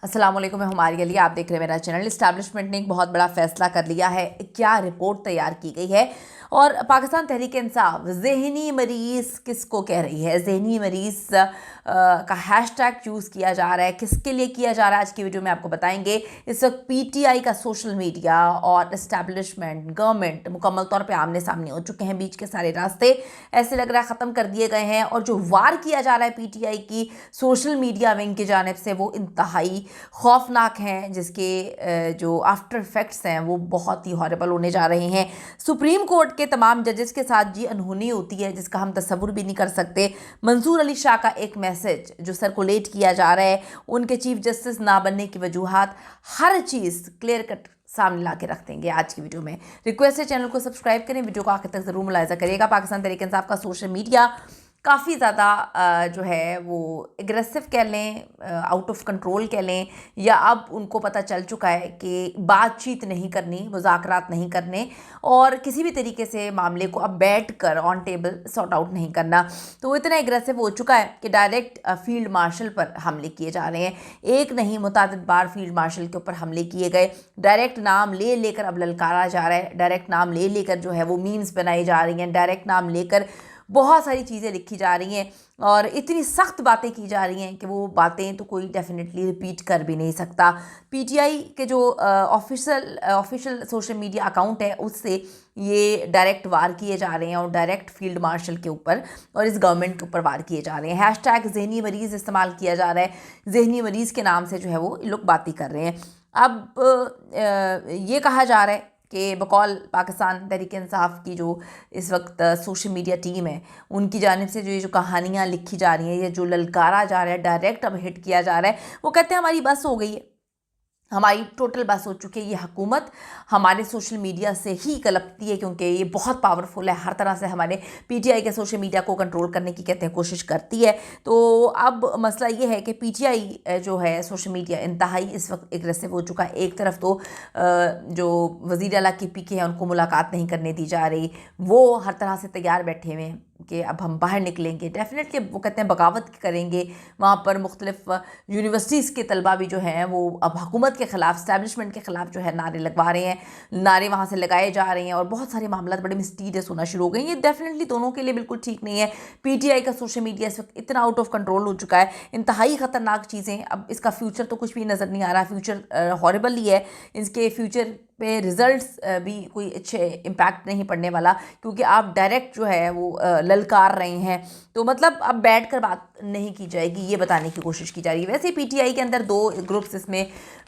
अस्सलाम वालेकुम, मैं हमारे लिए आप देख रहे हैं मेरा चैनल। इस्टेब्लिशमेंट ने एक बहुत बड़ा फैसला कर लिया है। क्या रिपोर्ट तैयार की गई है और पाकिस्तान तहरीक इंसाफ ज़हनी मरीज़ किसको कह रही है, ज़हनी मरीज़ का हैशटैग यूज़ किया जा रहा है, किसके लिए किया जा रहा है, आज की वीडियो में आपको बताएंगे। इस वक्त पीटीआई का सोशल मीडिया और इस्टेब्लिशमेंट गवर्नमेंट मुकम्मल तौर पे आमने सामने हो चुके हैं। बीच के सारे रास्ते ऐसे लग रहा है ख़त्म कर दिए गए हैं और जो वार किया जा रहा है पीटीआई की सोशल मीडिया विंग की जानिब से वो इंतहाई खौफनाक हैं, जिसके जो आफ्टर इफेक्ट्स हैं वो बहुत ही हॉरेबल होने जा रहे हैं। सुप्रीम कोर्ट के तमाम जजेस के साथ जी अनहोनी होती है जिसका हम तसव्वुर भी नहीं कर सकते। मंसूर अली शाह का एक मैसेज जो सर्कुलेट किया जा रहा है, उनके चीफ जस्टिस ना बनने की वजूहात, हर चीज़ क्लियर कट सामने ला के रख देंगे आज की वीडियो में। रिक्वेस्ट है चैनल को सब्सक्राइब करें, वीडियो को आखिर तक ज़रूर मुलाहिजा करिएगा। पाकिस्तान तहरीक इंसाफ का सोशल मीडिया काफ़ी ज़्यादा जो है वो एग्रेसिव कह लें, आउट ऑफ कंट्रोल कह लें, या अब उनको पता चल चुका है कि बातचीत नहीं करनी, मुज़ाकरात नहीं करने और किसी भी तरीके से मामले को अब बैठ कर ऑन टेबल सॉर्ट आउट नहीं करना। तो वो इतना एग्रेसिव हो चुका है कि डायरेक्ट फील्ड मार्शल पर हमले किए जा रहे हैं। एक नहीं मुतादिद बार फील्ड मार्शल के ऊपर हमले किए गए। डायरेक्ट नाम ले लेकर अब ललकारा जा रहा है, डायरेक्ट नाम ले लेकर जो है वो मीम्स बनाई जा रही हैं, डायरेक्ट नाम लेकर बहुत सारी चीज़ें लिखी जा रही हैं और इतनी सख्त बातें की जा रही हैं कि वो बातें तो कोई डेफिनेटली रिपीट कर भी नहीं सकता। पीटीआई के जो ऑफिशियल सोशल मीडिया अकाउंट है उससे ये डायरेक्ट वार किए जा रहे हैं और डायरेक्ट फील्ड मार्शल के ऊपर और इस गवर्नमेंट के ऊपर वार किए जा रहे हैं। हैशटैग ज़हनी मरीज़ इस्तेमाल किया जा रहा है। ज़हनी मरीज़ के नाम से जो है वो लोग बातें कर रहे हैं। अब ये कहा जा रहा है कि बकौल पाकिस्तान तहरीक इंसाफ की जो इस वक्त सोशल मीडिया टीम है उनकी जानिब से जो ये जो कहानियाँ लिखी जा रही हैं, ये जो ललकारा जा रहा है, डायरेक्ट अब हिट किया जा रहा है, वो कहते हैं हमारी बस हो गई है, हमारी टोटल बस हो चुकी है। ये हुकूमत हमारे सोशल मीडिया से ही कलपती है क्योंकि ये बहुत पावरफुल है, हर तरह से हमारे पीटीआई के सोशल मीडिया को कंट्रोल करने की कहते हैं कोशिश करती है। तो अब मसला ये है कि पीटीआई जो है सोशल मीडिया इंतहाई इस वक्त एग्रेसिव हो चुका है। एक तरफ तो जो वज़ीर आला के पीके हैं उनको मुलाकात नहीं करने दी जा रही, वो हर तरह से तैयार बैठे हुए हैं कि अब हम बाहर निकलेंगे, डेफिनेटली वो कहते हैं बगावत करेंगे। वहाँ पर मुख्तलिफ यूनिवर्सिटीज़ के तलबा भी जो हैं वो अब हुकूमत के ख़िलाफ़, इस्टेब्लिशमेंट के ख़िलाफ़ जो है नारे लगवा रहे हैं, नारे वहाँ से लगाए जा रहे हैं और बहुत सारे मामला बड़े मिस्टीरियस होना शुरू हो गए। ये डेफिनेटली दोनों के लिए बिल्कुल ठीक नहीं है। पीटीआई का सोशल मीडिया इस वक्त इतना आउट ऑफ कंट्रोल हो चुका है, इंतहाई ख़तरनाक चीज़ें। अब इसका फ्यूचर तो कुछ भी नज़र नहीं आ रहा, फ्यूचर हॉरिबल ही है। इसके फ्यूचर पे रिज़ल्ट्स भी कोई अच्छे इम्पैक्ट नहीं पड़ने वाला क्योंकि आप डायरेक्ट जो है वो ललकार रहे हैं। तो मतलब अब बैठ कर बात नहीं की जाएगी, ये बताने की कोशिश की जा रही है। वैसे पीटीआई के अंदर दो ग्रुप्स इसमें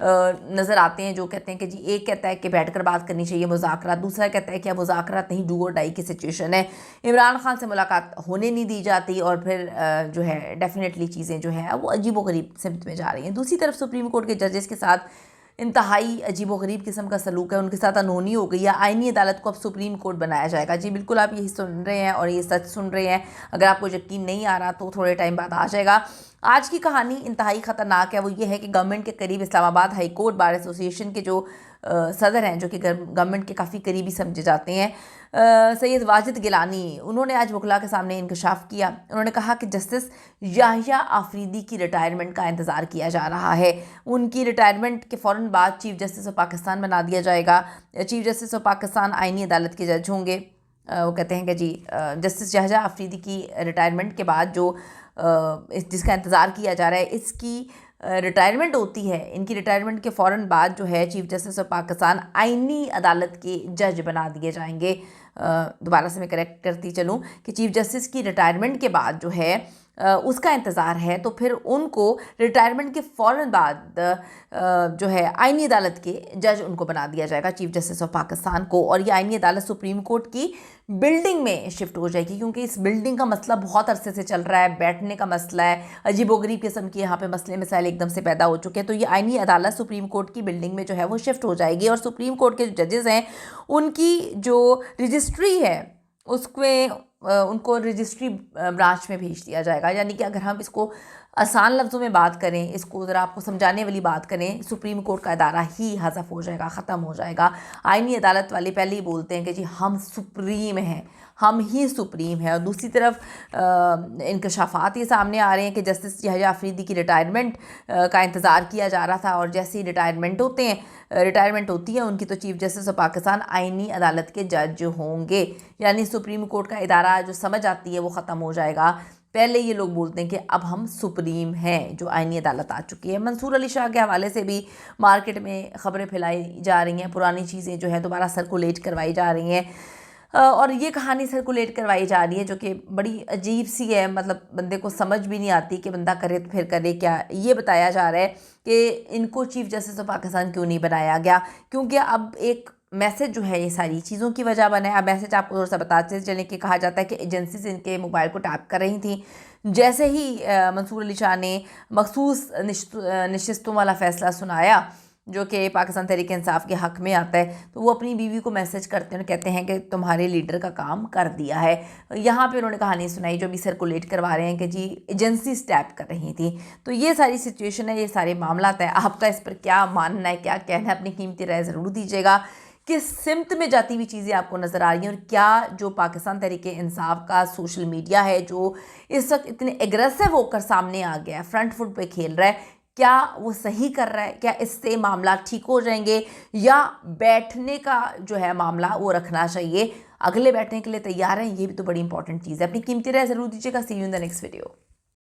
नज़र आते हैं जो कहते हैं कि जी, एक कहता है कि बैठ कर बात करनी चाहिए मुज़ाकरात, दूसरा कहता है कि मुज़ाकरात नहीं, डू और डाई की सिचुएशन है। इमरान खान से मुलाकात होने नहीं दी जाती और फिर जो है डेफिनेटली चीज़ें जो है वो अजीबोगरीब सिमत में जा रही हैं। दूसरी तरफ सुप्रीम कोर्ट के जजेस के साथ इंतहाई अजीबोगरीब किस्म का सलूक है, उनके साथ अनहोनी हो गई है। आईनी अदालत को अब सुप्रीम कोर्ट बनाया जाएगा। जी बिल्कुल, आप यही सुन रहे हैं और ये सच सुन रहे हैं। अगर आपको यकीन नहीं आ रहा तो थोड़े टाइम बाद आ जाएगा। आज की कहानी इंतहाई ख़तरनाक है। वो ये है कि गवर्नमेंट के करीब Islamabad high court bar association के जो सदर हैं, जो कि गवर्नमेंट के काफ़ी करीबी समझे जाते हैं, सैयद वाजिद गिलानी, उन्होंने आज वकला के सामने इंकशाफ किया। उन्होंने कहा कि जस्टिस याहिया आफरीदी की रिटायरमेंट का इंतज़ार किया जा रहा है। उनकी रिटायरमेंट के फ़ौरन बाद चीफ़ जस्टिस ऑफ पाकिस्तान बना दिया जाएगा। चीफ़ जस्टिस ऑफ पाकिस्तान आईनी अदालत के जज होंगे। वो कहते हैं कि जी जस्टिस याहिया आफरीदी की रिटायरमेंट के बाद जो जिसका इंतज़ार किया जा रहा है, इसकी रिटायरमेंट होती है। इनकी रिटायरमेंट के फ़ौरन बाद जो है चीफ़ जस्टिस ऑफ पाकिस्तान आईनी अदालत के जज बना दिए जाएंगे। दोबारा से मैं करेक्ट करती चलूँ कि चीफ़ जस्टिस की रिटायरमेंट के बाद जो है उसका इंतज़ार है, तो फिर उनको रिटायरमेंट के फ़ौरन बाद जो है आईनी अदालत के जज उनको बना दिया जाएगा, चीफ़ जस्टिस ऑफ पाकिस्तान को। और ये आईनी अदालत सुप्रीम कोर्ट की बिल्डिंग में शिफ्ट हो जाएगी क्योंकि इस बिल्डिंग का मसला बहुत अरसे से चल रहा है, बैठने का मसला है, अजीबोगरीब किस्म के यहाँ पे मसले मसाइल एकदम से पैदा हो चुके हैं। तो ये आईनी अदालत सुप्रीम कोर्ट की बिल्डिंग में जो है वो शिफ्ट हो जाएगी और सुप्रीम कोर्ट के जो जजेस हैं उनकी जो रजिस्ट्री है उसमें उनको रजिस्ट्री ब्रांच में भेज दिया जाएगा। यानी कि अगर हम इसको आसान लफ्ज़ों में बात करें, इसको ज़रा आपको समझाने वाली बात करें, सुप्रीम कोर्ट का इदारा ही हज़फ हो जाएगा, ख़त्म हो जाएगा। आईनी अदालत वाले पहले ही बोलते हैं कि जी हम सुप्रीम हैं, हम ही सुप्रीम है। और दूसरी तरफ इंकशाफात ये सामने आ रहे हैं कि जस्टिस यहया अफरीदी की रिटायरमेंट का इंतज़ार किया जा रहा था, और जैसे ही रिटायरमेंट होती है उनकी, तो चीफ जस्टिस ऑफ पाकिस्तान आईनी अदालत के जज होंगे। यानी सुप्रीम कोर्ट का इदारा जो समझ आती है वो ख़त्म हो जाएगा। पहले ये लोग बोलते हैं कि अब हम सुप्रीम हैं, जो आईनी अदालत आ चुकी है। मंसूर अली शाह के हवाले से भी मार्केट में ख़बरें फैलाई जा रही हैं, पुरानी चीज़ें जो है दोबारा सर्कुलेट करवाई जा रही हैं, और ये कहानी सर्कुलेट करवाई जा रही है जो कि बड़ी अजीब सी है। मतलब बंदे को समझ भी नहीं आती कि बंदा करे तो फिर करे क्या। ये बताया जा रहा है कि इनको चीफ जस्टिस ऑफ पाकिस्तान क्यों नहीं बनाया गया, क्योंकि अब एक मैसेज जो है ये सारी चीज़ों की वजह बना है। अब मैसेज आपको थोड़ा सा बताते चलें कि कहा जाता है कि एजेंसीज इनके मोबाइल को टैप कर रही थी। जैसे ही मंसूर अली शाह ने मखसूस नशिस्तों वाला फ़ैसला सुनाया जो कि पाकिस्तान तहरीक इंसाफ के हक़ में आता है, तो वो अपनी बीवी को मैसेज करते हैं और कहते हैं कि तुम्हारे लीडर का काम कर दिया है। यहाँ पे उन्होंने कहानी सुनाई जो भी सर्कुलेट करवा रहे हैं कि जी एजेंसी स्टैप कर रही थी। तो ये सारी सिचुएशन है, ये सारे मामला है। आपका इस पर क्या मानना है, क्या कहना है, अपनी कीमती राय ज़रूर दीजिएगा। किस सिमत में जाती हुई चीज़ें आपको नज़र आ रही हैं, और क्या जो पाकिस्तान तहरीक इंसाफ का सोशल मीडिया है जो इस वक्त इतने एग्रेसिव होकर सामने आ गया है, फ्रंट फुट पे खेल रहा है, क्या वो सही कर रहा है? क्या इससे मामला ठीक हो जाएंगे, या बैठने का जो है मामला वो रखना चाहिए? अगले बैठने के लिए तैयार हैं, ये भी तो बड़ी इंपॉर्टेंट चीज़ है। अपनी कीमती राय ज़रूर दीजिएगा। See you in the next video.